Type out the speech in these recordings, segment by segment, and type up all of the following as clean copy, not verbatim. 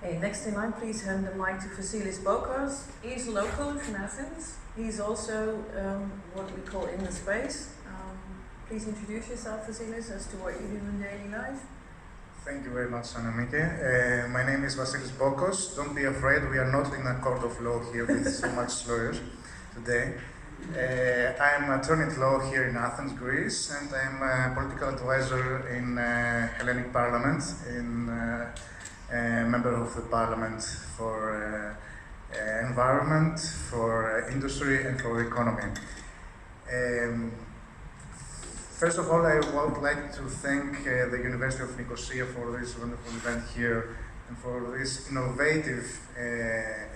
Hey, next in line, please hand the mic to Vassilis Bokos. He's local from Athens. He's also what we call in the space. Please introduce yourself, Vassilis, as to what you do in daily life. Thank you very much, Anamike. My name is Vassilis Bokos. Don't be afraid, we are not in a court of law here with so much lawyers today. I am an attorney at law here in Athens, Greece, and I am a political advisor in Hellenic Parliament, a member of the Parliament for environment, for industry, and for economy. First of all, I would like to thank the University of Nicosia for this wonderful event here and for this innovative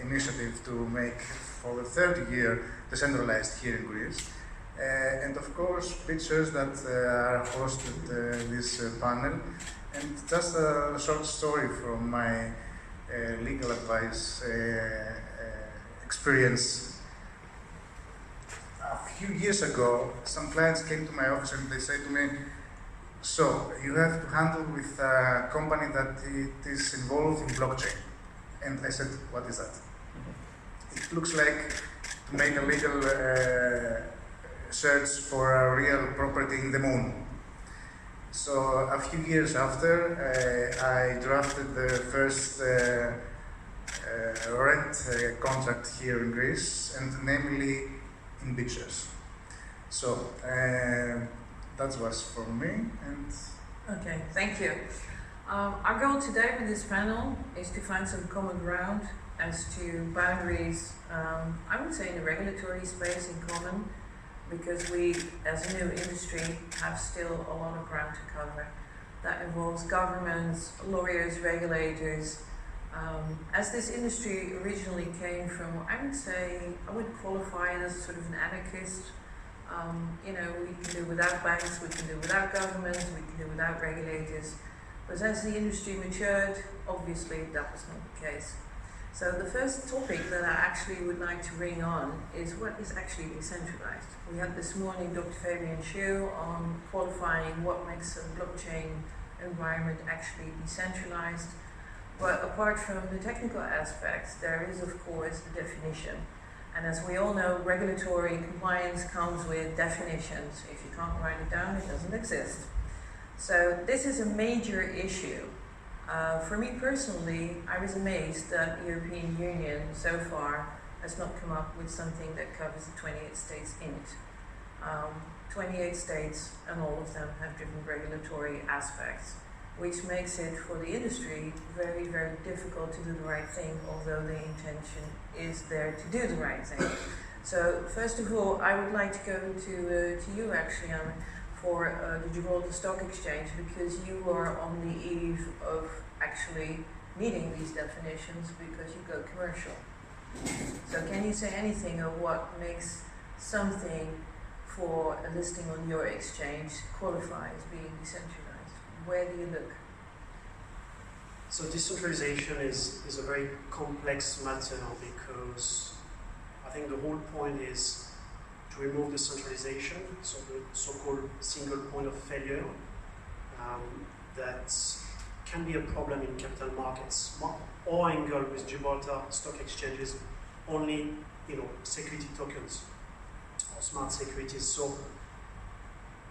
initiative to make for the third year Decentralized here in Greece. And of course, pictures that are hosted this panel. And just a short story from my legal advice experience. A few years ago, some clients came to my office and they said to me, so you have to handle with a company that it is involved in blockchain. And I said, what is that? It looks like to make a legal search for a real property in the moon. So a few years after, I drafted the first rent contract here in Greece, and namely in beaches. So that was for me. And okay, thank you. Our goal today with this panel is to find some common ground as to boundaries, I would say in the regulatory space in common, because we, as a new industry, have still a lot of ground to cover. That involves governments, lawyers, regulators. As this industry originally came from, I would say, I would qualify it as sort of an anarchist. You know, we can do without banks, we can do without governments, we can do without regulators. But as the industry matured, obviously that was not the case. So the first topic that I actually would like to bring on is what is actually decentralized. We had this morning Dr. Fabian Schill on qualifying what makes a blockchain environment actually decentralized. But apart from the technical aspects, there is of course the definition. And as we all know, regulatory compliance comes with definitions. If you can't write it down, it doesn't exist. So this is a major issue. For me personally, I was amazed that the European Union so far has not come up with something that covers the 28 states in it. 28 states, and all of them have different regulatory aspects, which makes it for the industry very, very difficult to do the right thing, although the intention is there to do the right thing. So first of all, I would like to go to you actually, for the Gibraltar Stock Exchange, because you are on the eve of actually meeting these definitions because you go commercial. So can you say anything of what makes something for a listing on your exchange qualify as being decentralized? Where do you look? So decentralization is a very complex matter because I think the whole point is to remove the centralization, so the so-called single point of failure that can be a problem in capital markets. Our angle with Gibraltar Stock Exchange is only, security tokens or smart securities. So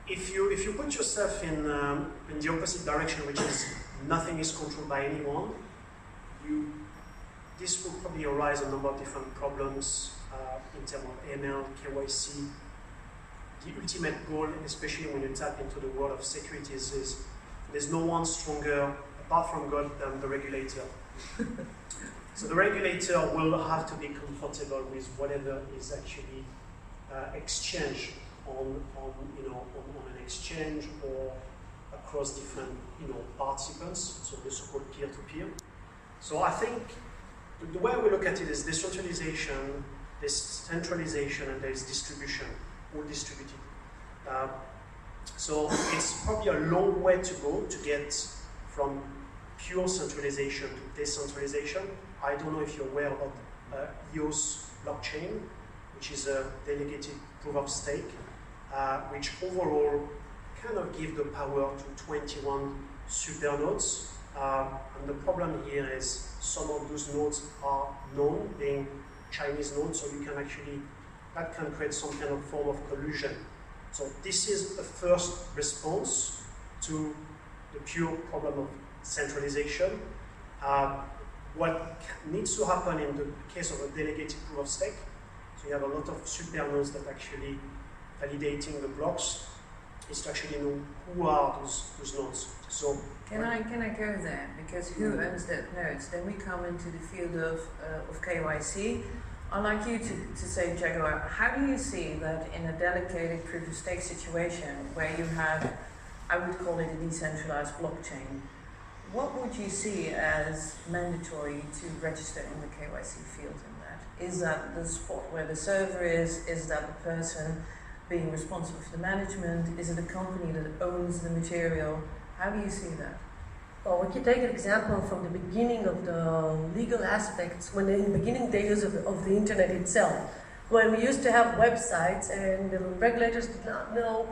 if you put yourself in the opposite direction, which is nothing is controlled by anyone, this will probably arise a number of different problems in terms of AML, KYC. The ultimate goal, especially when you tap into the world of securities, is there's no one stronger, apart from God, than the regulator. So the regulator will have to be comfortable with whatever is actually exchanged on an exchange or across different participants, so the so-called peer-to-peer. So I think the way we look at it is decentralization, there's centralization, and there's distribution, all distributed. So it's probably a long way to go to get from pure centralization to decentralization. I don't know if you're aware about EOS blockchain, which is a delegated proof of stake, which overall kind of give the power to 21 supernodes And the problem here is some of those nodes are known, being Chinese nodes, so you can actually, that can create some kind of form of collusion. So this is a first response to the pure problem of centralization. What needs to happen in the case of a delegated proof of stake, so you have a lot of super nodes that actually validating the blocks, is to actually know who are those nodes. So can I go there? Because who owns that nodes? Then we come into the field of KYC. I'd like you to say, Jaguar, how do you see that in a delegated proof of stake situation where you have, I would call it a decentralized blockchain, what would you see as mandatory to register in the KYC field in that? Is that the spot where the server is? Is that the person being responsible for the management? Is it a company that owns the material? How do you see that? Well, we can take an example from the beginning of the legal aspects, when in the beginning days of the internet itself, when we used to have websites and the regulators did not know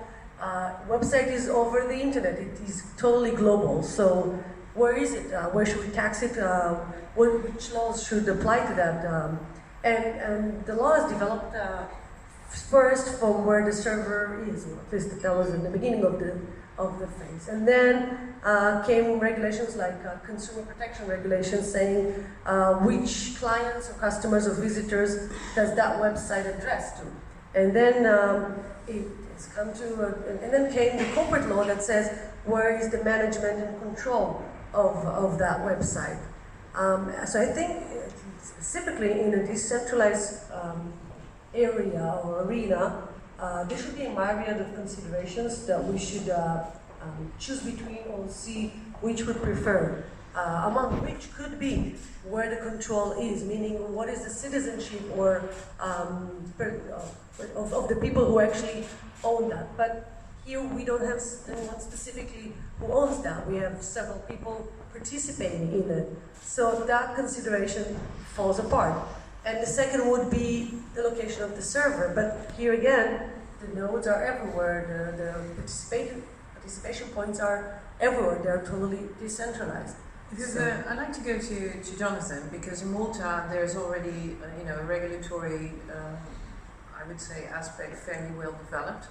website is over the internet, it is totally global. So where is it? Where should we tax it? Which laws should apply to that? And the law is developed first from where the server is, or at least that was in the beginning of the phase. And then came regulations like consumer protection regulations saying which clients or customers or visitors does that website address to. And then it's come to, and then came the corporate law that says where is the management and control of that website. So I think specifically in a decentralized area or arena, there should be a myriad of considerations that we should choose between or see which we prefer, among which could be where the control is, meaning what is the citizenship or of the people who actually own that. But here we don't have anyone specifically who owns that. We have several people participating in it. So that consideration falls apart. And the second would be the location of the server. But here again, the nodes are everywhere. The participation points are everywhere. They're totally decentralized. Because I'd like to go to Jonathan, because in Malta there's already a regulatory, I would say, aspect fairly well developed.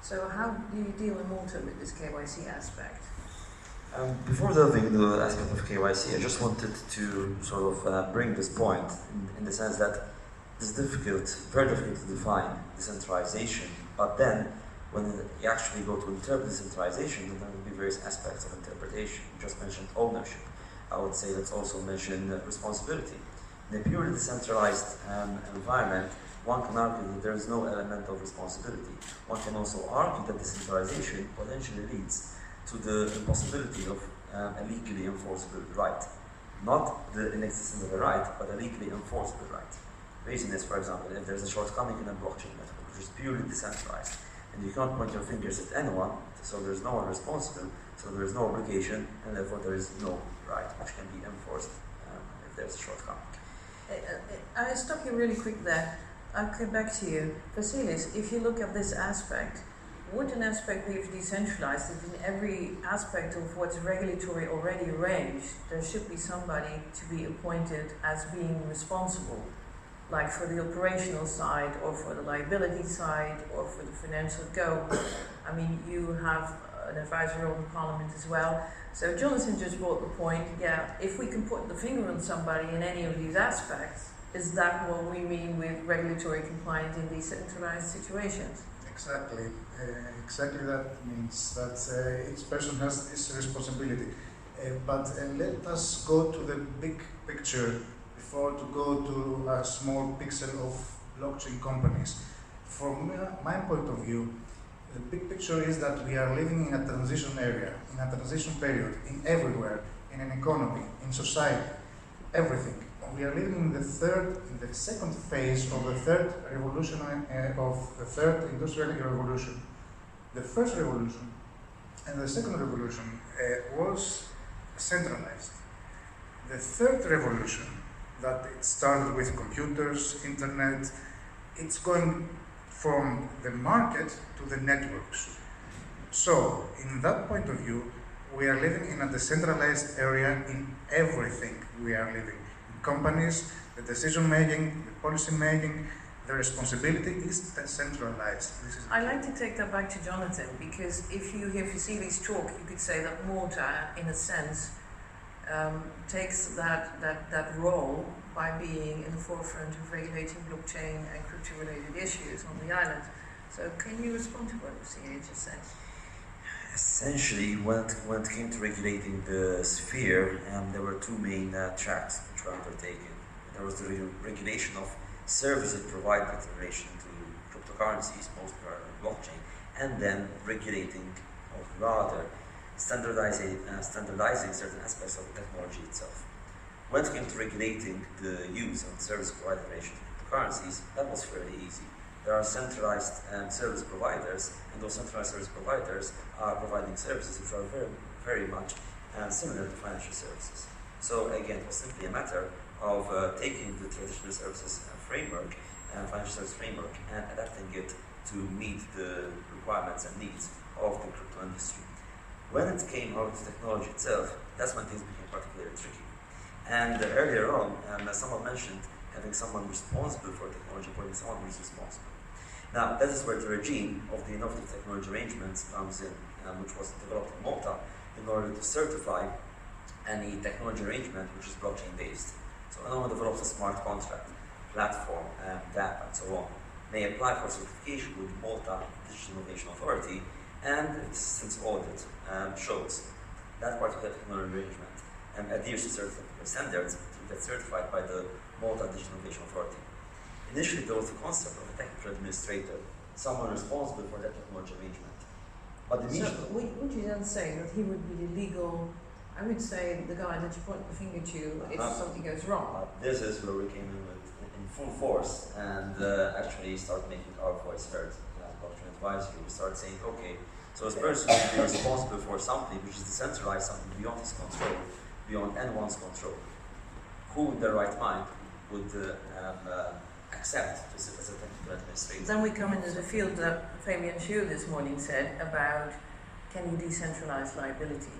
So how do you deal in Malta with this KYC aspect? Before delving into the aspect of KYC, I just wanted to sort of bring this point in the sense that it's very difficult to define decentralization, but then when you actually go to interpret decentralization, then there will be various aspects of interpretation. You just mentioned ownership. I would say let's also mention responsibility. In a purely decentralized environment, one can argue that there is no element of responsibility. One can also argue that decentralization potentially leads to the impossibility of a legally enforceable right. Not the inexistence of a right, but a legally enforceable right. The reason is, for example, if there's a shortcoming in a blockchain network, which is purely decentralized, and you cannot point your fingers at anyone, so there's no one responsible, so there is no obligation, and therefore there is no right which can be enforced if there's a shortcoming. I'll stop you really quick there. I'll come back to you. Vassilis, if you look at this aspect, what an aspect we've decentralized is in every aspect of what's regulatory already arranged, there should be somebody to be appointed as being responsible, like for the operational side, or for the liability side, or for the financial go. I mean, you have an advisory on the parliament as well. So Jonathan just brought the point, if we can put the finger on somebody in any of these aspects, is that what we mean with regulatory compliance in decentralized situations? Exactly. Exactly that means that each person has this responsibility. But let us go to the big picture before to go to a small pixel of blockchain companies. From my point of view, the big picture is that we are living in a transition area, in a transition period, in everywhere, in an economy, in society, everything. We are living in the second phase of the third revolution, of the third industrial revolution. The first revolution and the second revolution was centralized. The third revolution, that it started with computers, internet, it's going from the market to the networks. So, in that point of view, we are living in a decentralized area in everything we are living. In companies, the decision making, the policy making, the responsibility is decentralized. I'd like to take that back to Jonathan, because if you hear Vassilis talk, you could say that Malta, in a sense, takes that role by being in the forefront of regulating blockchain and crypto-related issues on the island. So can you respond to what Vassilis just said? Essentially, when it came to regulating the sphere, there were two main tracks which were undertaken. There was the regulation of services provided in relation to cryptocurrencies, mostly are blockchain, and then regulating, or rather, standardizing certain aspects of the technology itself. When it came to regulating the use of service provided in relation to cryptocurrencies, that was fairly easy. There are centralized service providers, and those centralized service providers are providing services which are very, very much similar to financial services. So again, it was simply a matter of taking the traditional services framework, financial service framework, and adapting it to meet the requirements and needs of the crypto industry. When it came out to technology itself, that's when things became particularly tricky. And earlier on, as someone mentioned, having someone responsible for technology, putting someone who is responsible. Now, that is where the regime of the innovative technology arrangements comes in, which was developed in Malta in order to certify any technology arrangement which is blockchain-based. So anyone who develops a smart contract, platform, app, and so on, may apply for certification with Malta Digital Innovation Authority, and its audit shows that particular technology arrangement adheres to certain standards to get certified by the Malta Digital Innovation Authority. Initially, there was the concept of a technical administrator, someone responsible for that technology arrangement. But So would you then say that he would be the legal, I would say the guy that you point the finger to if something goes wrong? This is where we came in full force and actually start making our voice heard as blockchain advisory. We start saying, okay, so this person will be responsible for something which is decentralized, something beyond his control, beyond anyone's control. Who in their right mind would accept to sit as a technical administrator? Then we come into the field that Fabian Schuh this morning said about can you decentralize liability,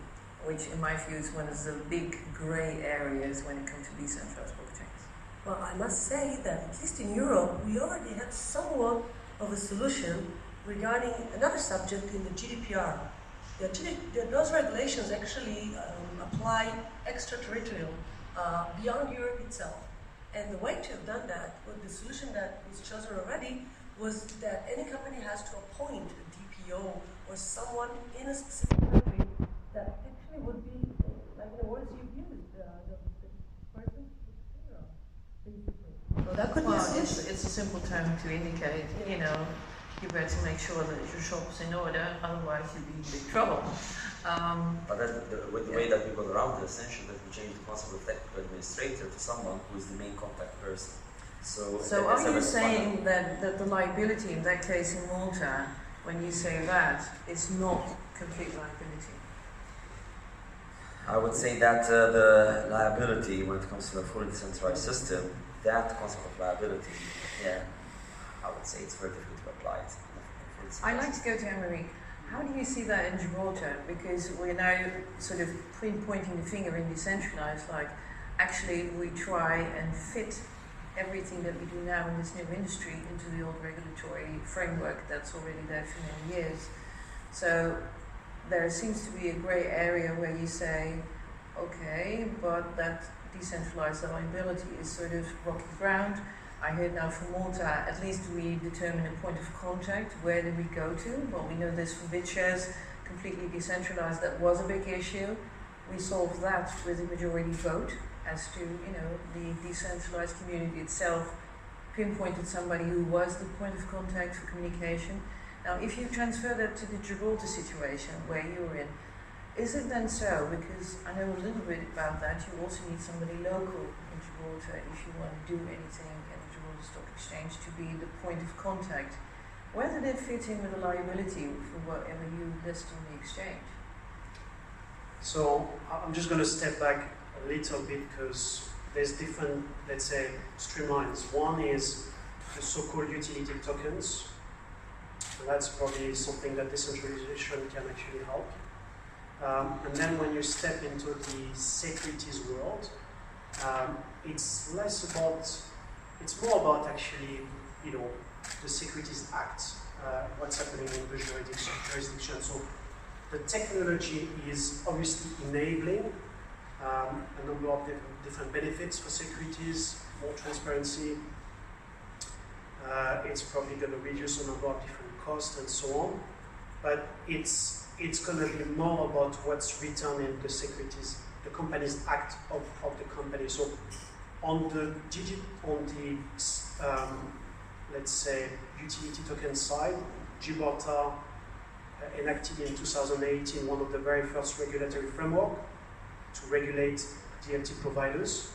which in my view is one of the big grey areas when it comes to decentralized blockchains. Well, I must say that at least in Europe, we already have somewhat of a solution regarding another subject in the GDPR. Those regulations actually apply extraterritorial, beyond Europe itself. And the way to have done that, with the solution that was chosen already, was that any company has to appoint a DPO or someone in a specific country that actually would be, like the words you've used, the person with the finger on, basically. So that could be a solution. It's a simple term to indicate, you know, you better make sure that your shop's in order, otherwise you'll be in big trouble. But with the way that we got around it, essentially that we changed the concept of technical administrator to someone who is the main contact person. So are you saying that the liability in that case in Malta, when you say that, is not complete liability? I would say that the liability, when it comes to a fully decentralized system, that concept of liability, yeah, I would say it's very difficult to apply it. I'd like to go to Emery. How do you see that in Gibraltar? Because we're now sort of pointing the finger in decentralized, like actually we try and fit everything that we do now in this new industry into the old regulatory framework that's already there for many years. So there seems to be a grey area where you say, okay, but that decentralized liability is sort of rocky ground. I heard now from Malta, at least we determine a point of contact. Where do we go to? Well, we know this from BitShares, completely decentralized. That was a big issue. We solved that with a majority vote as to, you know, the decentralized community itself pinpointed somebody who was the point of contact for communication. Now, if you transfer that to the Gibraltar situation where you're in, is it then so? Because I know a little bit about that. You also need somebody local in Gibraltar if you want to do anything at the Gibraltar Stock Exchange to be the point of contact. Where did it fit in with the liability for whatever you list on the exchange? So I'm just going to step back a little bit because there's different, let's say, streamlines. One is the so-called utility tokens. And that's probably something that decentralization can actually help. And then when you step into the securities world, it's more about actually, the Securities Act, what's happening in the jurisdiction. So the technology is obviously enabling a number of different benefits for securities, more transparency. It's probably going to reduce a number of different costs and so on. But it's going to be more about what's written in the Securities, the Companies Act of the company. So on the let's say utility token side, Gibraltar enacted in 2018 one of the very first regulatory framework to regulate DLT providers.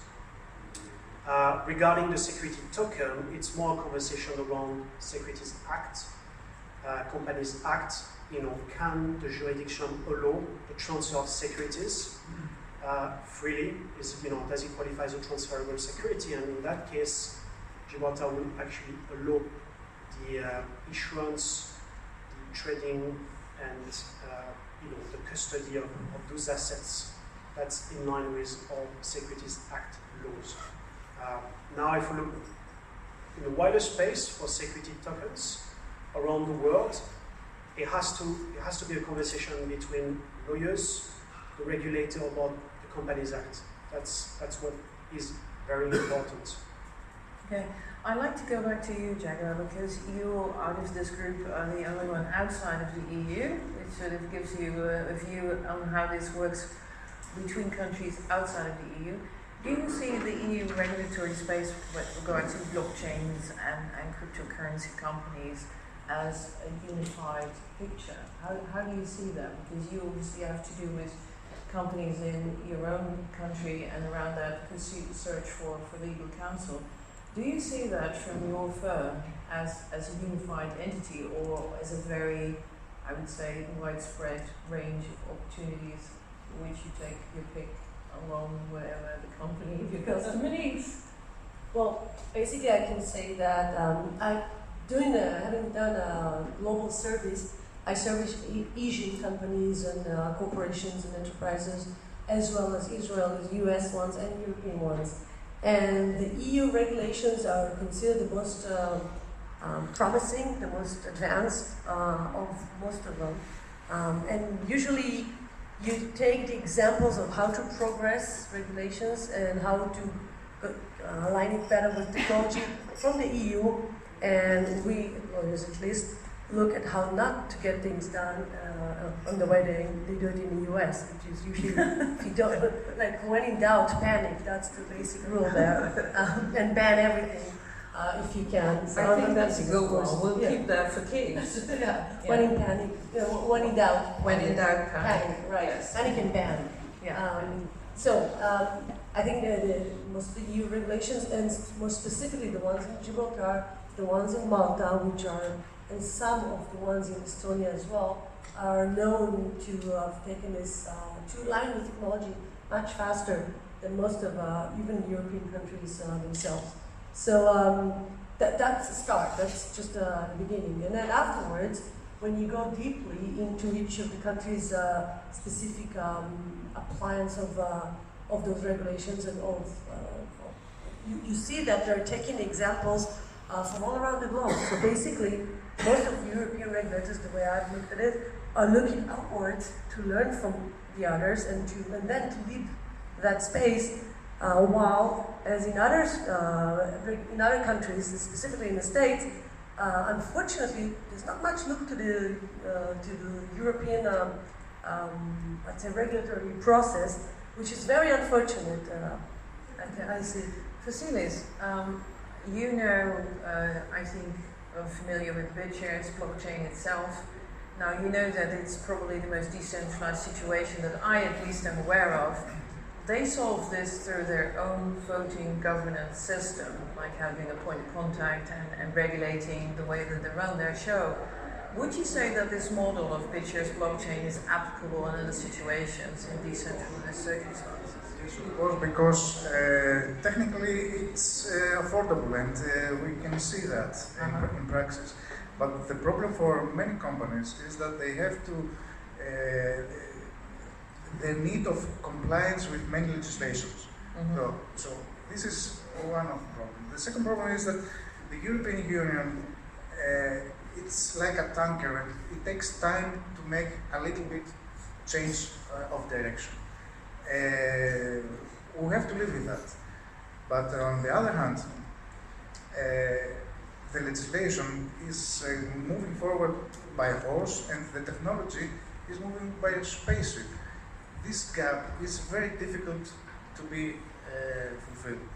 Regarding the security token, it's more a conversation around Securities Act, Companies Act. Can the jurisdiction allow the transfer of securities freely? Does it qualify as a transferable security? And in that case, Gibraltar will actually allow the issuance, the trading, and the custody of those assets. That's in line with all Securities Act laws. Now, if we look in the wider space for security tokens around the world, it has to be a conversation between lawyers, the regulator about the Companies Act. That's what is very important. Okay, I'd like to go back to you, Jagger, because you, out of this group, are the only one outside of the EU, which sort of gives you a view on how this works between countries outside of the EU. Do you see the EU regulatory space with regards to blockchains and cryptocurrency companies as a unified picture? How do you see that? Because you obviously have to do with companies in your own country and around that search for legal counsel. Do you see that from your firm as a unified entity, or as a very, I would say, widespread range of opportunities which you take your pick along whatever the company of your customer needs? Well, basically I can say that having done a global service, I service Asian companies and corporations and enterprises, as well as Israeli, US ones, and European ones. And the EU regulations are considered the most promising, the most advanced of most of them. And usually you take the examples of how to progress regulations and how to align it better with technology from the EU, and we, lawyers at least, look at how not to get things done on the way they do it in the US, which is usually, if you don't, like when in doubt, panic. That's the basic rule there, and ban everything if you can. So I think that's a good one. We'll keep that for kids. Yeah. When in panic, when in doubt. When in doubt, panic. Right. Yes. Panic and ban. Yeah. I think most of the EU regulations, and more specifically the ones in Gibraltar, the ones in Malta, and some of the ones in Estonia as well, are known to have taken this to align with technology much faster than most of even European countries themselves. So that's a start. That's just the beginning. And then afterwards, when you go deeply into each of the countries' specific appliance of those regulations and you see that they're taking examples from all around the globe. So basically, most of the European regulators, the way I've looked at it, are looking outwards to learn from the others and then to lead that space. While, as in other countries, specifically in the States, unfortunately, there's not much look to the European, let's say, regulatory process, which is very unfortunate. I see. Vassilis, you know, I think, are familiar with BitShares, blockchain itself. Now, you know that it's probably the most decentralized situation that I at least am aware of. They solve this through their own voting governance system, like having a point of contact and regulating the way that they run their show. Would you say that this model of BitShares blockchain is applicable in other situations in decentralized circumstances? Yes, of course, because technically it's affordable and we can see that in practice. But the problem for many companies is that they have to the need of compliance with many legislations. Mhm. So this is one of the problems. The second problem is that the European Union, it's like a tanker, and it takes time to make a little bit change of direction. We have to live with that. But on the other hand, the legislation is moving forward by horse, and the technology is moving by a spaceship. This gap is very difficult to be fulfilled.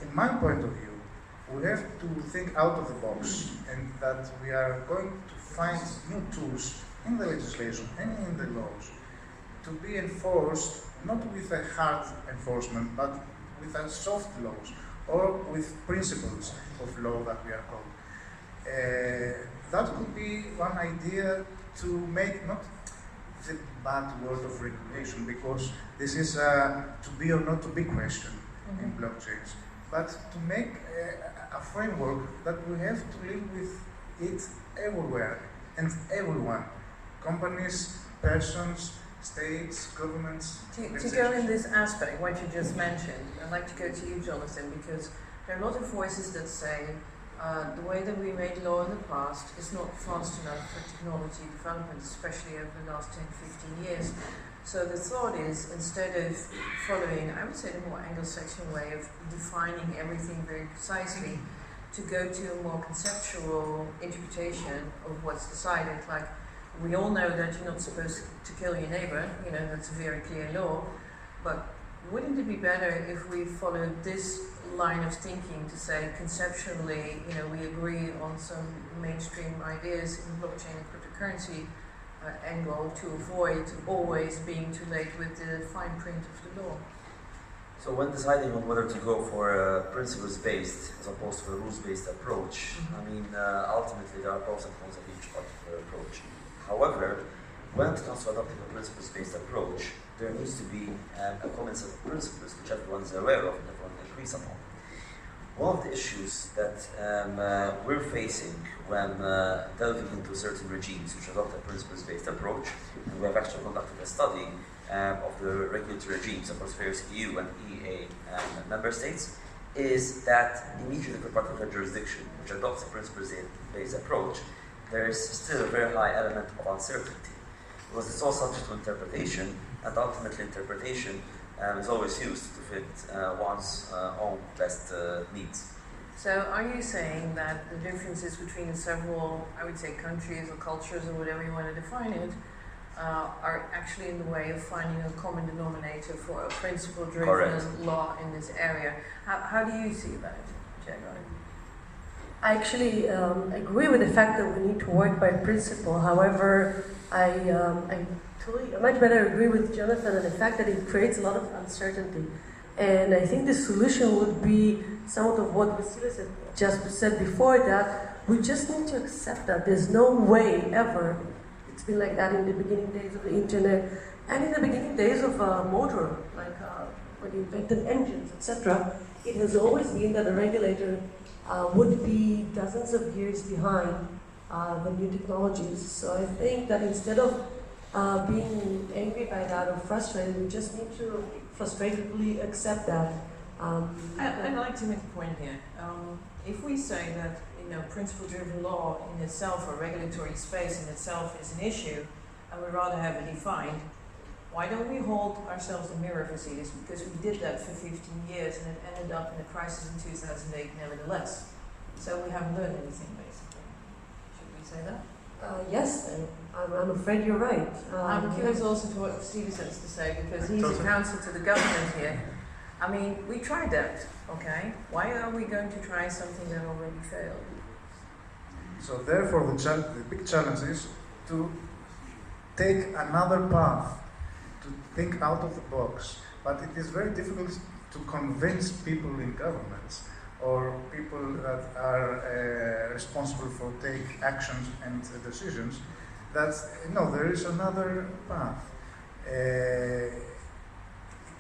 In my point of view, we have to think out of the box, and that we are going to find new tools in the legislation and in the laws to be enforced, not with a hard enforcement, but with a soft laws, or with principles of law that we are called. That could be one idea to make not the bad word of regulation, because this is a to be or not to be question in blockchains, but to make a framework that we have to live with it everywhere and everyone, companies, persons, states, governments. To go in this aspect, what you just mentioned, I'd like to go to you, Jonathan, because there are a lot of voices that say the way that we made law in the past is not fast enough for technology development, especially over the last 10, 15 years. So the thought is, instead of following, I would say, the more Anglo-Saxon way of defining everything very precisely, to go to a more conceptual interpretation of what's decided. Like, we all know that you're not supposed to kill your neighbor, you know, that's a very clear law, but wouldn't it be better if we followed this line of thinking to say, conceptually, you know, we agree on some mainstream ideas in blockchain and cryptocurrency angle to avoid always being too late with the fine print of the law? So when deciding on whether to go for a principles-based as opposed to a rules-based approach, I mean, ultimately there are pros and cons of each particular approach. However, when it comes to adopting a principles-based approach, there needs to be a common set of principles which everyone is aware of and everyone agrees upon. One of the issues that we're facing when delving into certain regimes which adopt a principles-based approach, and we have actually conducted a study of the regulatory regimes across various EU and EEA member states, is that immediately for a particular jurisdiction which adopts a principles-based approach, there is still a very high element of uncertainty, because it's all subject to interpretation, and ultimately interpretation is always used to fit one's own best needs. So are you saying that the differences between the several, I would say, countries or cultures or whatever you want to define it, are actually in the way of finding a common denominator for a principle-driven law in this area? How do you see that, Jago? I actually agree with the fact that we need to work by principle. However, I much better agree with Jonathan on the fact that it creates a lot of uncertainty. And I think the solution would be somewhat of what Vassilis had just said before, that we just need to accept that there's no way ever. It's been like that in the beginning days of the internet and in the beginning days of motor, like when you invented engines, etc. It has always been that the regulator would be dozens of years behind the new technologies. So I think that instead of being angry by that or frustrated, we just need to frustratedly accept that. I'd like to make a point here. If we say that, you know, principle-driven law in itself or regulatory space in itself is an issue, and we'd rather have it defined, why don't we hold ourselves a mirror, Vassilis? Because we did that for 15 years and it ended up in a crisis in 2008 nevertheless. So we haven't learned anything, basically. Should we say that? Yes, I'm afraid you're right. I'm curious also to what Vassilis has to say, because he's a counsel to the government here. I mean, we tried that, okay? Why are we going to try something that already failed? So therefore, the big challenge is to take another path, to think out of the box. But it is very difficult to convince people in governments or people that are responsible for take actions and decisions that, no, there is another path. It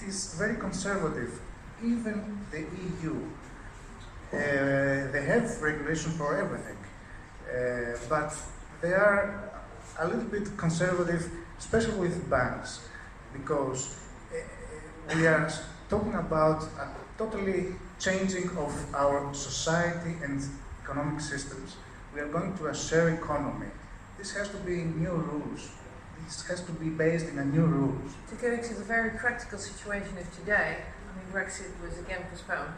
is very conservative. Even the EU, they have regulation for everything, but they are a little bit conservative especially with banks, because we are talking about a totally changing of our society and economic systems. We are going to a shared economy. This has to be new rules. This has to be based in a new rules. To go to the very practical situation of today, I mean, Brexit was again postponed.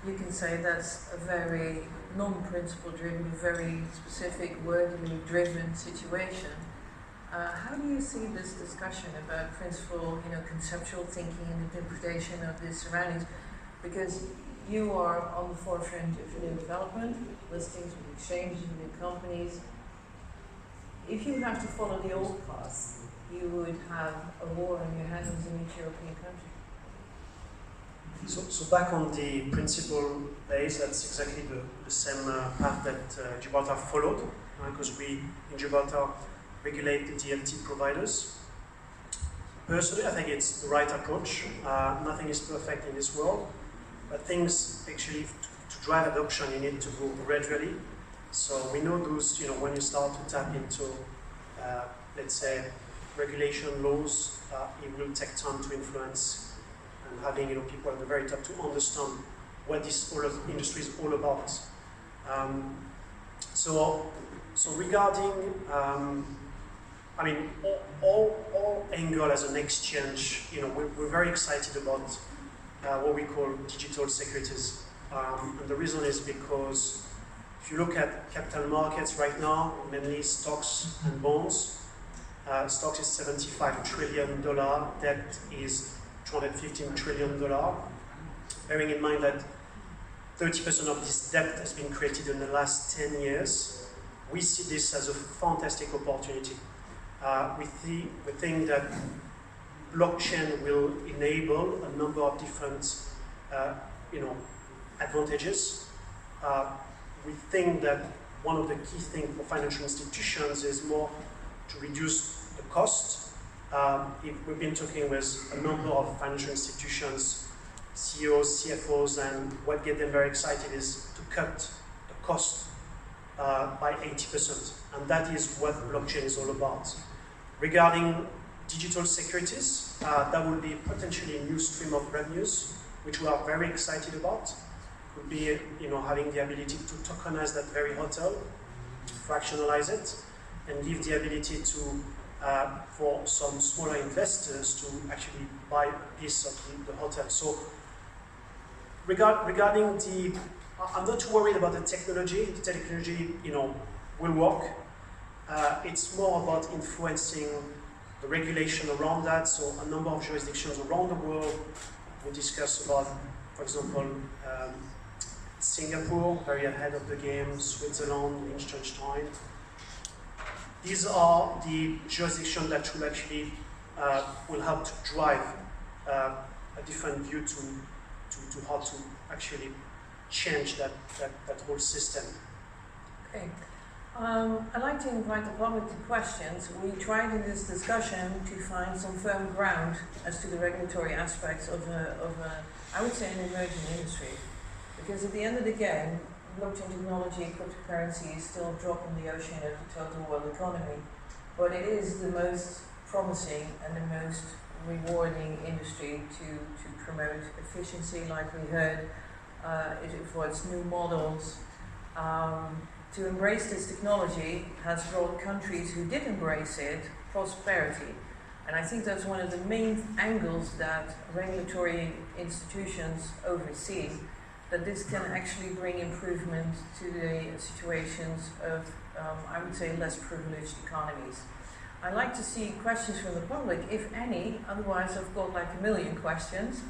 You can say that's a very non-principle driven, very specific, wordly driven situation. How do you see this discussion about principle, conceptual thinking and interpretation of these surroundings? Because you are on the forefront of new development, listings with exchanges, with new companies. If you have to follow the old path, you would have a war on your hands in each European country. So back on the principle base, that's exactly the same path that Gibraltar followed, because we in Gibraltar regulate the DLT providers. Personally, I think it's the right approach. Nothing is perfect in this world, but things actually to drive adoption, you need to go gradually. So we know those, when you start to tap into, let's say, regulation laws, it will take time to influence, and having people at the very top to understand what this whole industry is all about. So regarding, all angle as an exchange, we're very excited about what we call digital securities, and the reason is because if you look at capital markets right now, mainly stocks and bonds, stocks is $75 trillion, debt is $215 trillion. Bearing in mind that 30% of this debt has been created in the last 10 years, we see this as a fantastic opportunity. We think that blockchain will enable a number of different, advantages. We think that one of the key things for financial institutions is more to reduce the cost. We've been talking with a number of financial institutions, CEOs, CFOs, and what gets them very excited is to cut the cost by 80%. And that is what blockchain is all about. Regarding digital securities, that will be potentially a new stream of revenues, which we are very excited about. Could be, having the ability to tokenize that very hotel, fractionalize it, and give the ability to, for some smaller investors to actually buy a piece of the hotel. So, regarding I'm not too worried about the technology. The technology, will work. It's more about influencing the regulation around that. So, a number of jurisdictions around the world we discuss about, for example, Singapore, very ahead of the game, Switzerland, Liechtenstein. These are the jurisdictions that will actually will help to drive a different view to how to actually change that whole system. Okay. I'd like to invite the public to questions. We tried in this discussion to find some firm ground as to the regulatory aspects of I would say, an emerging industry. Because at the end of the game, blockchain technology, cryptocurrency is still a drop in the ocean of the total world economy. But it is the most promising and the most rewarding industry to promote efficiency, like we heard. It affords new models. To embrace this technology has brought countries who did embrace it prosperity. And I think that's one of the main angles that regulatory institutions oversee, that this can actually bring improvement to the situations of, I would say, less privileged economies. I'd like to see questions from the public, if any, otherwise I've got like a million questions.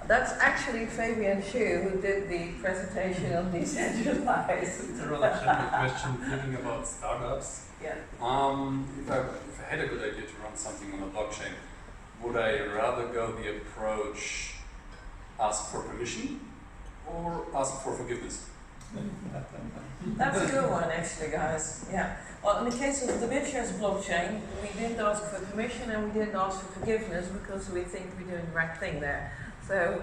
That's actually Fabian Shu who did the presentation on Decentralized. It's a rather simple question, thinking about startups. Yeah. If I had a good idea to run something on a blockchain, would I rather go the approach ask for permission or ask for forgiveness? That's a good one, actually, guys. Yeah. Well, in the case of the mid-shares blockchain, we didn't ask for permission and we didn't ask for forgiveness because we think we're doing the right thing there. So,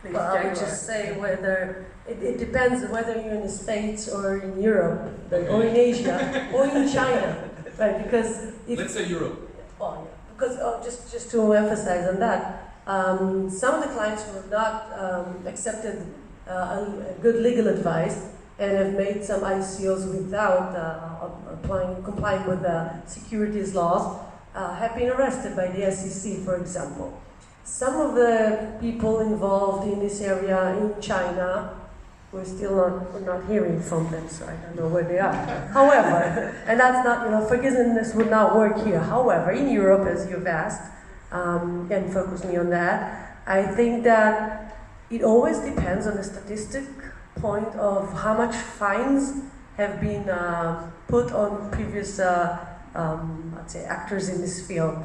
please, I would just say whether it depends whether you're in the States or in Europe, or in Asia, or in China, right? Because if let's say Europe. well, yeah, because just to emphasize on that, some of the clients who have not accepted a good legal advice and have made some ICOs without complying with the securities laws have been arrested by the SEC, for example. Some of the people involved in this area in China, we're not hearing from them, so I don't know where they are. However, and that's not, forgiveness would not work here. However, in Europe, as you've asked, and focus me on that, I think that it always depends on the statistic point of how much fines have been put on previous, let's say, actors in this field.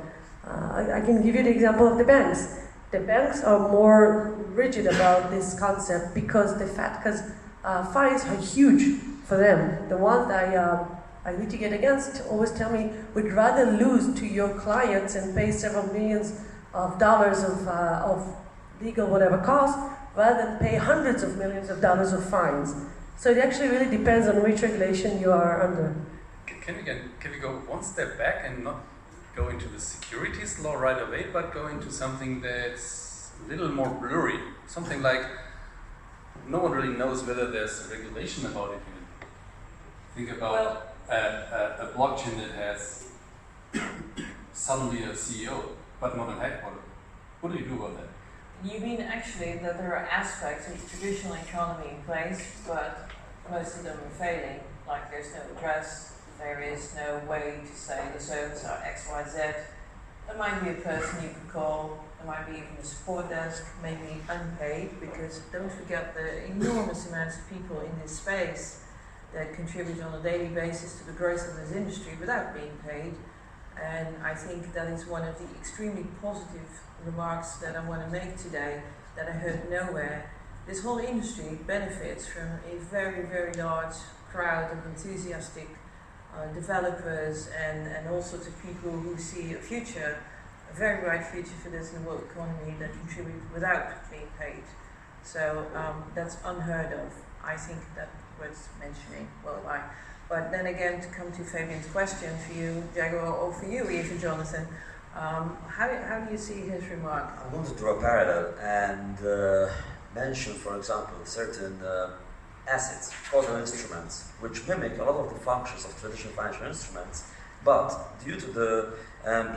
I can give you the example of the banks. The banks are more rigid about this concept because fines are huge for them. The ones that I litigate against always tell me, we'd rather lose to your clients and pay several millions of dollars of legal whatever cost, rather than pay hundreds of millions of dollars of fines. So it actually really depends on which regulation you are under. Can we go one step back and not go into the securities law right away, but go into something that's a little more blurry? Something like no one really knows whether there's a regulation about it. Think about a blockchain that has suddenly a CEO, but not a headquarter. What do you do about that? You mean actually that there are aspects of the traditional economy in place, but most of them are failing, like there's no address, there is no way to say the services are X, Y, Z. There might be a person you could call, there might be even a support desk, maybe unpaid, because don't forget the enormous amounts of people in this space that contribute on a daily basis to the growth of this industry without being paid. And I think that is one of the extremely positive remarks that I want to make today that I heard nowhere. This whole industry benefits from a very, very large crowd of enthusiastic developers and all sorts of people who see a future, a very bright future for this in the world economy that contribute without being paid. So that's unheard of. I think that worth mentioning worldwide. But then again, to come to Fabian's question for you, Jaguar, or for you even, Jonathan, how do you see his remark? I want to draw a parallel and mention, for example, certain assets, other instruments, which mimic a lot of the functions of traditional financial instruments, but due to the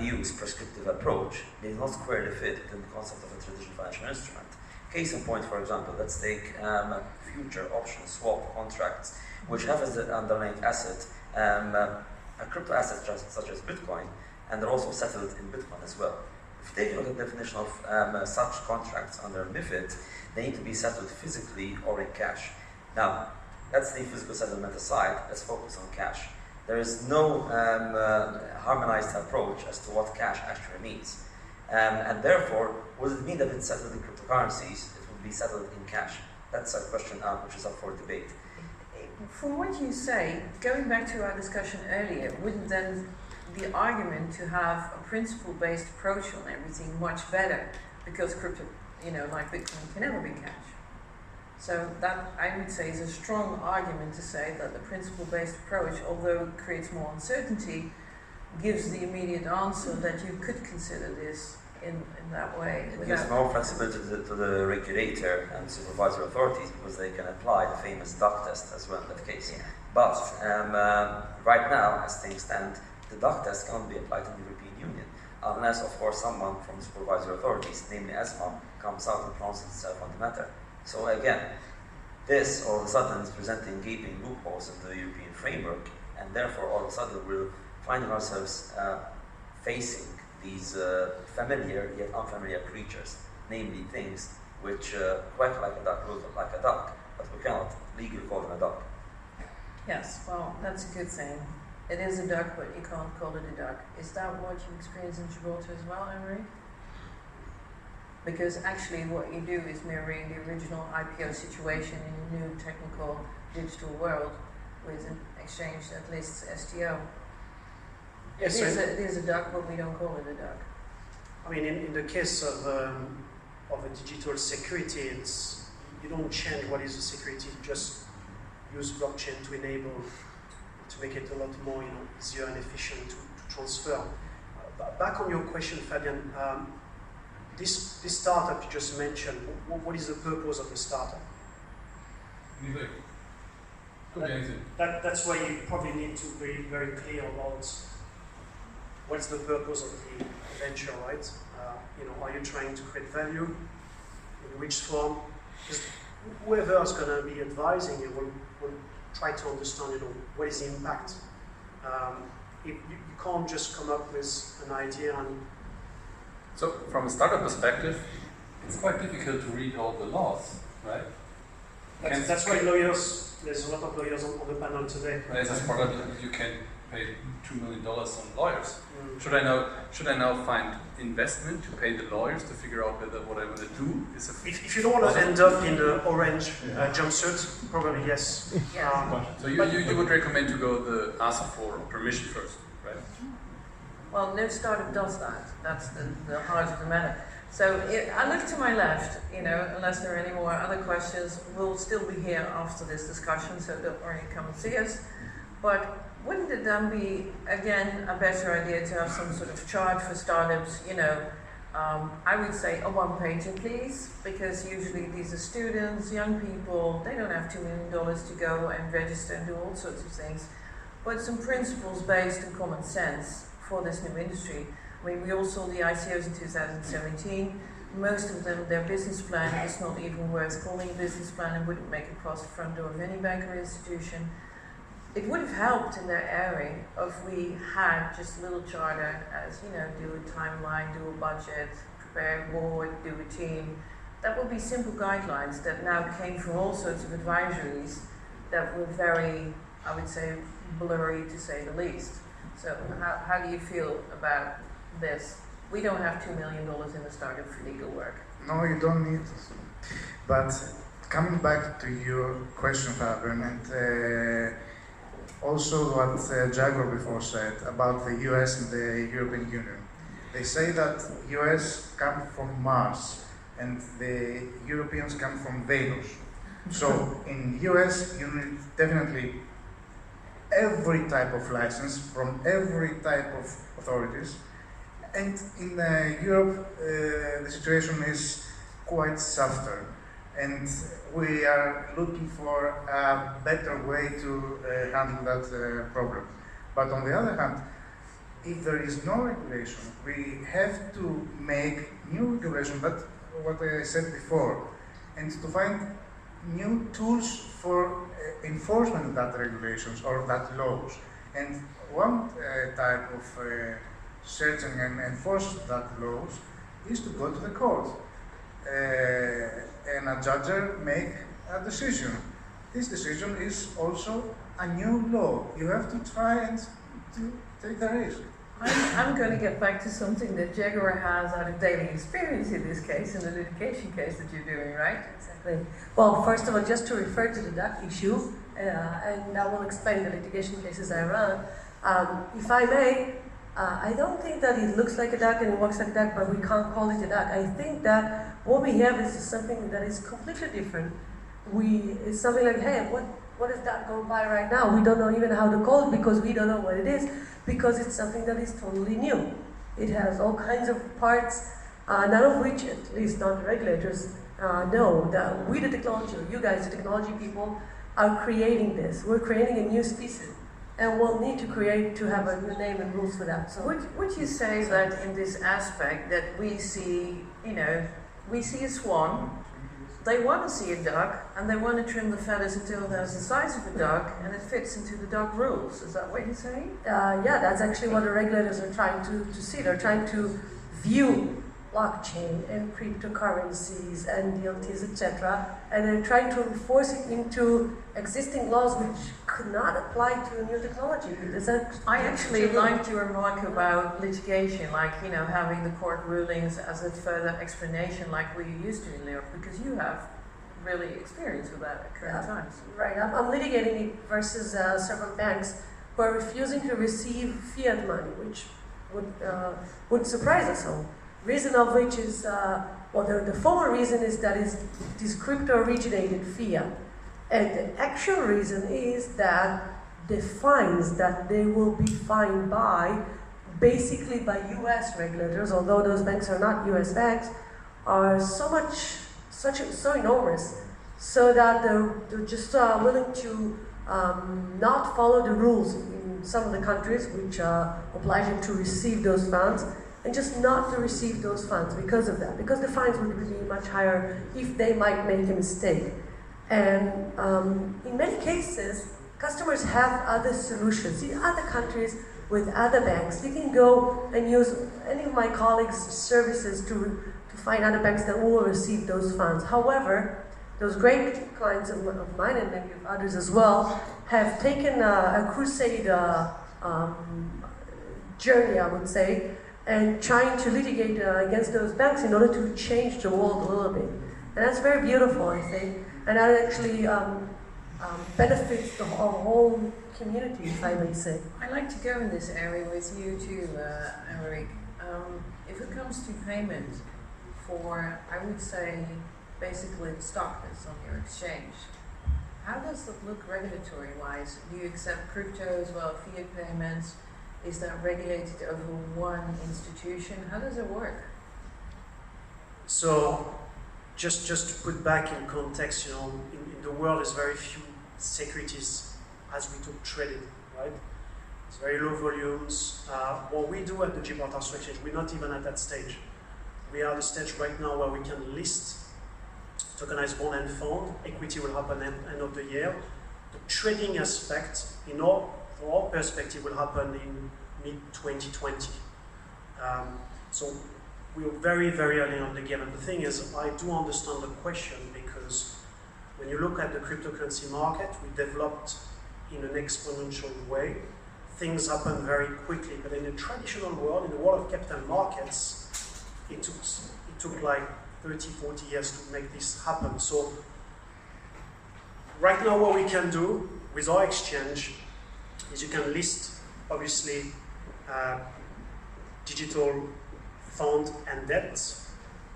EU's prescriptive approach, they do not squarely fit within the concept of a traditional financial instrument. Case in point, for example, let's take future option swap contracts, which have as the underlying asset a crypto asset such as Bitcoin, and they're also settled in Bitcoin as well. If you take a look at the definition of such contracts under MiFID, they need to be settled physically or in cash. Now, let's leave physical settlement aside, let's focus on cash. There is no harmonized approach as to what cash actually means. And therefore, would it mean that it's settled in cryptocurrencies, it would be settled in cash? That's a question which is up for debate. From what you say, going back to our discussion earlier, wouldn't then the argument to have a principle-based approach on everything much better, because crypto, like Bitcoin, can never be cash? So that, I would say, is a strong argument to say that the principle-based approach, although it creates more uncertainty, gives the immediate answer that you could consider this in that way. It gives more flexibility to the regulator and supervisory authorities because they can apply the famous duck test as well in that case. Yeah. But right now, as things stand, the duck test can't be applied in the European Union unless, of course, someone from the supervisory authorities, namely ESMA, comes out and pronounces itself on the matter. So again, this all of a sudden is presenting gaping loopholes in the European framework, and therefore all of a sudden we're finding ourselves facing these familiar yet unfamiliar creatures, namely things which quack like a duck, look like a duck, but we cannot legally call them a duck. Yes, well, that's a good thing. It is a duck, but you can't call it a duck. Is that what you experience in Gibraltar as well, Emery? Because actually what you do is mirroring the original IPO situation in a new technical digital world with an exchange that lists STO. Yes, it is a duck, but we don't call it a duck. I mean, in the case of a digital security, you don't change what is a security, you just use blockchain to enable, to make it a lot more easier and efficient to transfer. back on your question, Fabian, this startup you just mentioned, what is the purpose of the startup? Anyway, could be anything. That's why you probably need to be very clear about what's the purpose of the venture, right? Are you trying to create value? In which form? Because whoever is going to be advising you will try to understand, what is the impact. You can't just come up with an idea and... So, from a startup perspective, it's quite difficult to read all the laws, right? That's why there's a lot of lawyers on the panel today. As a startup, you can pay $2 million on lawyers. Should I now find investment to pay the lawyers to figure out whether what I want to do is a... If you don't want to end up in the orange jumpsuit, probably yes. So you would recommend to go ask for permission first, right? Well, no startup does that. That's the heart of the matter. So I look to my left, unless there are any more other questions, we'll still be here after this discussion, so don't worry, come and see us. But wouldn't it then be, again, a better idea to have some sort of chart for startups, I would say a one-pager, please, because usually these are students, young people, they don't have $2 million to go and register and do all sorts of things, but some principles based on common sense for this new industry. I mean, we all saw the ICOs in 2017. Most of them, their business plan is not even worth calling a business plan and wouldn't make it past the front door of any bank or institution. It would have helped in their area if we had just a little charter as, do a timeline, do a budget, prepare a board, do a team. That would be simple guidelines that now came from all sorts of advisories that were very, I would say, blurry to say the least. So how do you feel about this? We don't have $2 million in the startup for legal work. No, you don't need to. But coming back to your question, Fabian, and also what Jaguar before said about the US and the European Union. They say that US come from Mars and the Europeans come from Venus. So in US you need definitely every type of license from every type of authorities. And in Europe, the situation is quite softer, and we are looking for a better way to handle that problem. But on the other hand, if there is no regulation, we have to make new regulation, that's what I said before, and to find new tools for enforcement of that regulations or that laws. And one type of searching and enforce that laws is to go to the court and a judge make a decision. This decision is also a new law. You have to try and to take the risk. I'm going to get back to something that Jaguar has out of daily experience in this case, in the litigation case that you're doing, right? Exactly. Well, first of all, just to refer to the duck issue, and I will explain the litigation cases I run. If I may, I don't think that it looks like a duck and it walks like a duck, but we can't call it a duck. I think that what we have is something that is completely different. It's something like, hey, what is that going by right now? We don't know even how to call it because we don't know what it is, because it's something that is totally new. It has all kinds of parts, none of which, at least not the regulators, know that we, the technology, or you guys, the technology people, are creating this. We're creating a new species. And we'll need to have a new name and rules for that. So would you say that in this aspect that we see, we see a swan, they want to see a duck, and they want to trim the feathers until there's the size of a duck, and it fits into the duck rules. Is that what you're saying? Yeah, that's actually what the regulators are trying to see. They're trying to view blockchain and cryptocurrencies and DLTs, etc. And they're trying to enforce it into existing laws which could not apply to a new technology. I actually liked your remark about litigation, like, having the court rulings as a further explanation like we used to in Europe, because you have really experience with that at current times. Right, I'm litigating it versus several banks who are refusing to receive fiat money, which would surprise us all. Reason of which is, the former reason is that it is crypto-originated fiat. And the actual reason is that the fines that they will be fined by basically by US regulators, although those banks are not US banks, are so enormous, so that they're just willing to not follow the rules in some of the countries which oblige them to receive those funds, and just not to receive those funds because of that, because the fines would be much higher if they might make a mistake. And in many cases, customers have other solutions in other countries with other banks. You can go and use any of my colleagues' services to find other banks that will receive those funds. However, those great clients of mine and maybe of others as well have taken a crusade journey, I would say, and trying to litigate against those banks in order to change the world a little bit. And that's very beautiful, I think. And that actually benefits the whole community, if I may say. I like to go in this area with you too, Eric. If it comes to payment for, I would say, basically the stock that's on your exchange, how does that look regulatory-wise? Do you accept crypto as well, fiat payments? Is that regulated over one institution? How does it work? So, just to put back in context, in the world there's very few securities as we talk traded, right? It's very low volumes. What we do at the Gibraltar Stock Exchange, we're not even at that stage. We are at the stage right now where we can list tokenized bond and fund. Equity will happen at the end of the year. The trading aspect, from our perspective, will happen in mid-2020. So we are very, very early on the game. And the thing is, I do understand the question, because when you look at the cryptocurrency market, we developed in an exponential way. Things happen very quickly. But in the traditional world, in the world of capital markets, it took like 30, 40 years to make this happen. So right now what we can do with our exchange is you can list, obviously, digital fund and debt,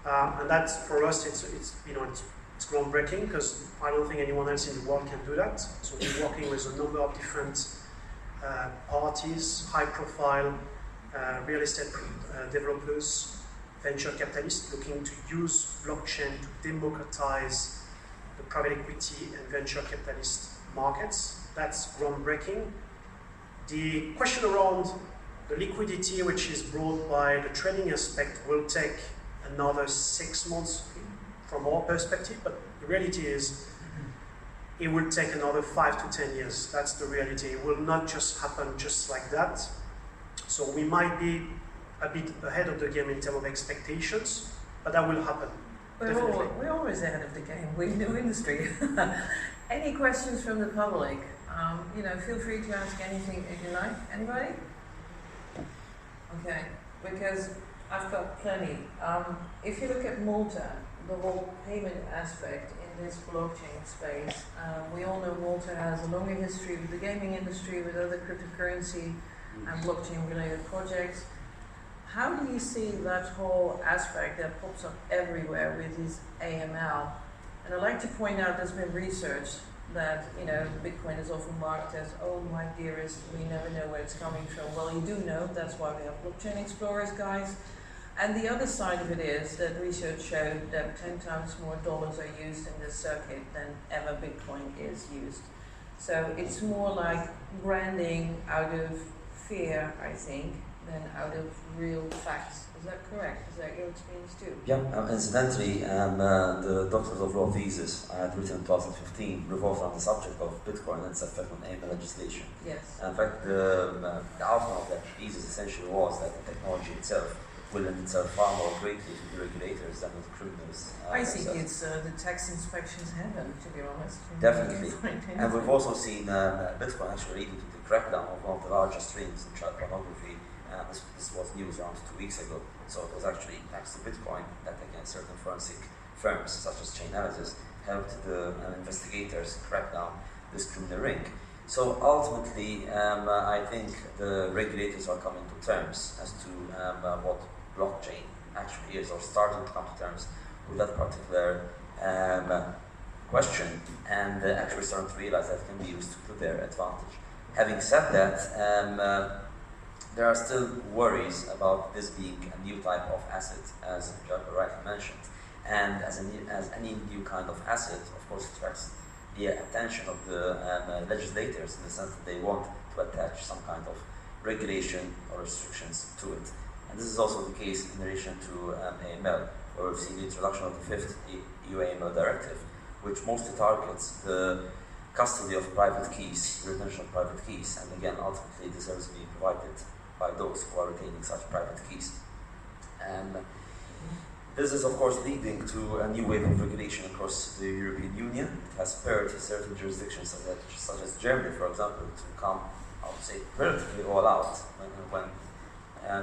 and that for us it's groundbreaking, because I don't think anyone else in the world can do that. So we're working with a number of different parties, high-profile real estate developers, venture capitalists looking to use blockchain to democratize the private equity and venture capitalist markets. That's groundbreaking. The question around the liquidity, which is brought by the trading aspect, will take another 6 months from our perspective, but the reality is it will take another 5 to 10 years. That's the reality. It will not just happen just like that. So we might be a bit ahead of the game in terms of expectations, but that will happen. We're always ahead of the game. We're in the industry. Any questions from the public? Feel free to ask anything if you like. Anybody? Okay, because I've got plenty. If you look at Malta, the whole payment aspect in this blockchain space, we all know Malta has a longer history with the gaming industry, with other cryptocurrency and blockchain-related projects. How do you see that whole aspect that pops up everywhere with this AML? And I'd like to point out there's been research that, Bitcoin is often marked as, oh my dearest, we never know where it's coming from. Well, you do know, that's why we have blockchain explorers, guys. And the other side of it is that research showed that 10 times more dollars are used in this circuit than ever Bitcoin is used. So it's more like branding out of fear, I think, than out of real facts. Is that correct? Is that your experience too? Yeah, incidentally, the Doctors of Law thesis I had written in 2015 revolved around the subject of Bitcoin and its effect on AML legislation. Yes. In fact, the outcome of that thesis essentially was that the technology itself will lend itself far more greatly to the regulators than to the criminals. I think it's the tax inspection's heaven, to be honest. Definitely. And we've also seen Bitcoin actually leading to the crackdown of one of the largest streams in child pornography. This was news around 2 weeks ago. So it was actually thanks to Bitcoin that, again, certain forensic firms such as Chainalysis helped the investigators crack down this criminal ring. So ultimately, I think the regulators are coming to terms as to what blockchain actually is, or starting to come to terms with that particular question, and actually starting to realize that it can be used to their advantage. Having said that, there are still worries about this being a new type of asset, as Judge rightly mentioned. And as any new kind of asset, of course, it attracts the attention of the legislators in the sense that they want to attach some kind of regulation or restrictions to it. And this is also the case in relation to AML, where we've seen the introduction of the 5th EU AML directive, which mostly targets the custody of private keys, retention of private keys, and again, ultimately, the service being provided by those who are retaining such private keys. And this is, of course, leading to a new wave of regulation across the European Union. It has spurred certain jurisdictions, such as Germany, for example, to come, I would say, relatively all out when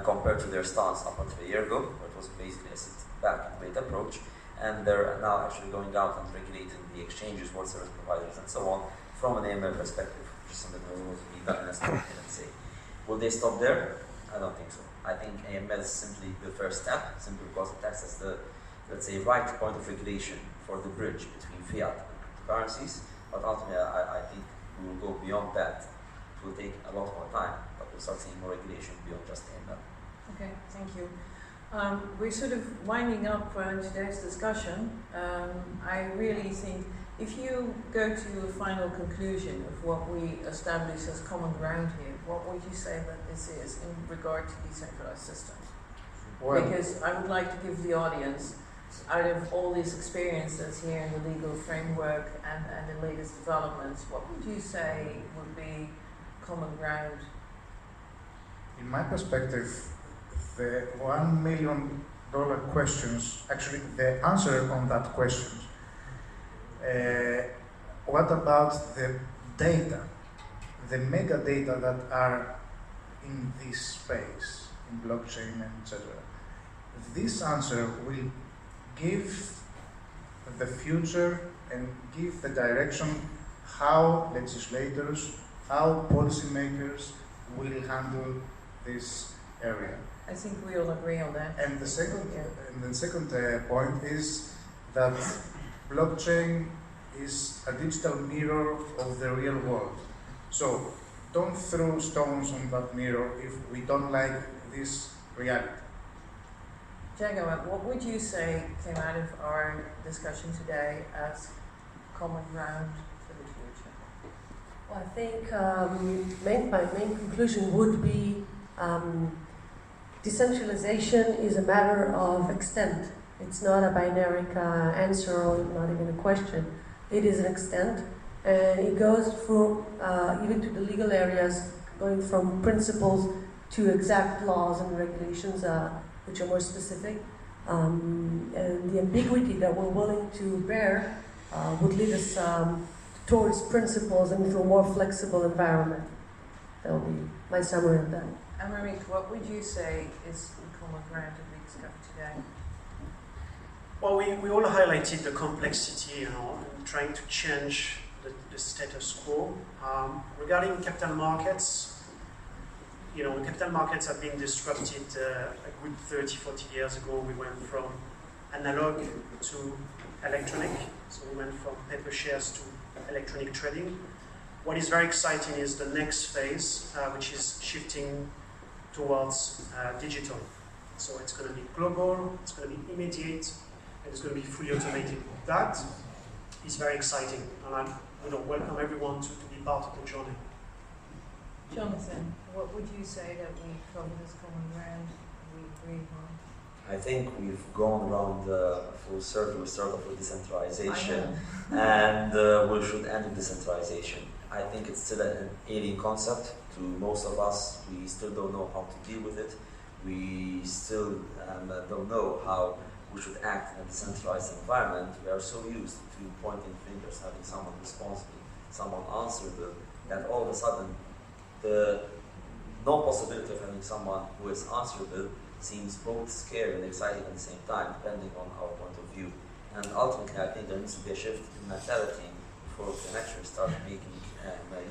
compared to their stance up until a year ago, where it was basically a sit-back and wait approach. And they're now actually going out and regulating the exchanges, world service providers, and so on, from an AML perspective, which is something that was to be done in a step, let's say. Will they stop there? I don't think so. I think AML is simply the first step, simply because it acts as the, let's say, right point of regulation for the bridge between fiat and cryptocurrencies. But ultimately, I think we will go beyond that. It will take a lot more time, but we'll start seeing more regulation beyond just AML. Okay, thank you. We're sort of winding up today's discussion. I really think if you go to a final conclusion of what we establish as common ground here, what would you say that this is in regard to decentralized systems? Well, because I would like to give the audience, out of all this experience that's here in the legal framework and the latest developments, what would you say would be common ground? in my perspective, the $1 million questions, actually the answer on that question, what about the data, the metadata that are in this space, in blockchain, etc. This answer will give the future and give the direction how legislators, how policymakers will handle this area. I think we all agree on that. And the second, point is that blockchain is a digital mirror of the real world. So don't throw stones on that mirror if we don't like this reality. Jago, what would you say came out of our discussion today as common ground for the future? Well, I think my main conclusion would be decentralization is a matter of extent. It's not a binary answer or not even a question. It is an extent, and it goes through even to the legal areas, going from principles to exact laws and regulations, which are more specific. And the ambiguity that we're willing to bear would lead us towards principles and into a more flexible environment. That will be my summary of that. Amerik, what would you say is the common ground that we discovered today? Well, we all highlighted the complexity, and trying to change the status quo. Regarding capital markets, capital markets have been disrupted a good 30, 40 years ago. We went from analog to electronic, so we went from paper shares to electronic trading. What is very exciting is the next phase, which is shifting towards digital. So it's going to be global, it's going to be immediate, and it's going to be fully automated. That is very exciting, and I welcome everyone to be part of the journey. Jonathan, what would you say that we covered as common ground we agreed on? I think we've gone around full circle. We start off with decentralization, and we should end with decentralization. I think it's still an alien concept to most of us. We still don't know how to deal with it. We still don't know how we should act in a decentralized environment. We are so used to pointing fingers, having someone responsible, someone answerable, that all of a sudden the no possibility of having someone who is answerable seems both scary and exciting at the same time, depending on our point of view. And ultimately, I think there needs to be a shift in mentality before we can actually start making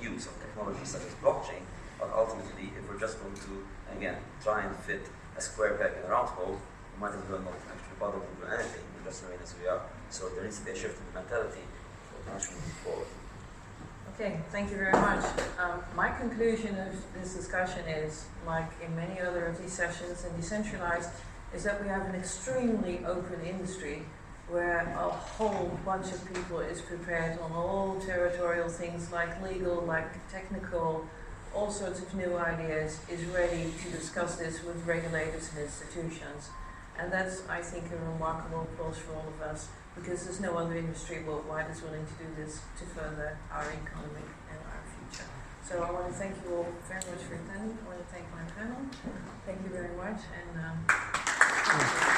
use of technologies such as blockchain. But ultimately, if we're just going to, again, try and fit a square peg in a round hole, we might as well not actually bother to do anything. We just remain as we are. So there needs to be a shift in mentality for actually moving forward. Okay, thank you very much. My conclusion of this discussion is, like in many other of these sessions in Decentralized, is that we have an extremely open industry where a whole bunch of people is prepared on all territorial things like legal, like technical, all sorts of new ideas, is ready to discuss this with regulators and institutions. And that's, I think, a remarkable applause for all of us, because there's no other industry worldwide that's willing to do this to further our economy and our future. So I want to thank you all very much for attending. I want to thank my panel. Thank you very much. And